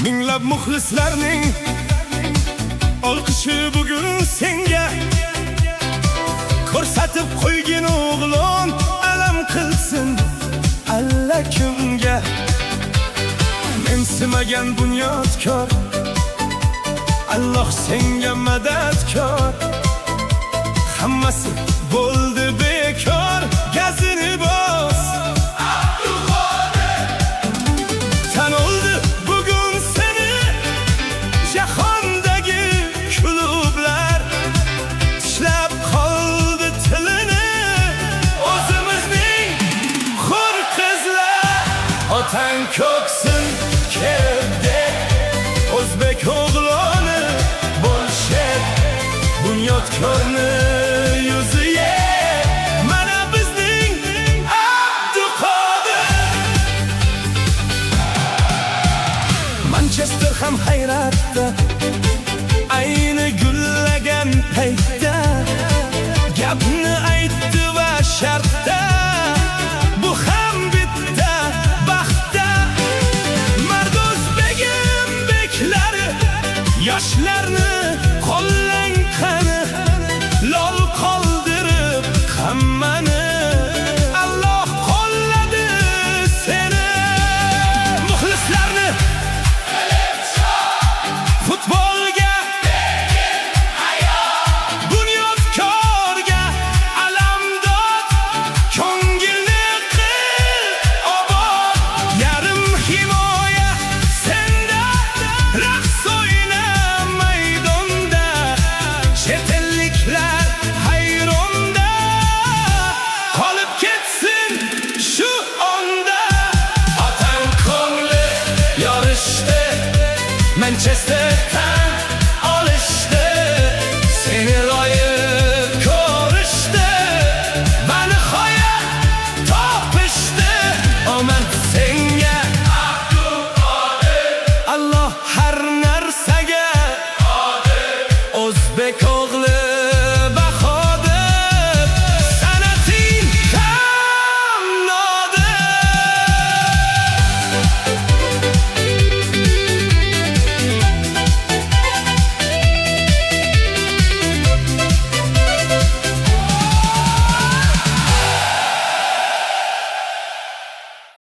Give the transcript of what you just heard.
Minglab muxlislarning olqishi bugun senga, ko'rsatib qo'ygin o'g'lon alam qilsin alla kimga. Mensimagan bunyodkor, Alloh senga madadkor. Hammasi bo'ldi bekor, gazini bos tan oldi bugun seni jahondagi klublar. Tishlab qoldi tilini o'zimizning xur qizlar. Otang ko'ksin kelibdek o'zbek o'g'loni bo'lshak, bunyodkorni yuziga mana bizning Abduqodir. Manchester ham hayratda, ayni gullagan paytda gapni aytdi va shartda, bu ham bitta baxtda. Mard o'zbegim beklari, yoshlarni qo'llang qani, lol qoldirib hammani. Alloh qo'lladi seni, muxlislarni futbolga, bunyodkorga alamdod, ko'ngilni qil obod. Yarim himoya senda, raqs o'yna maydonda, chet elliklar hayronda qolib ketsin shu onda. Otang ko'ngli yorishdi Manchester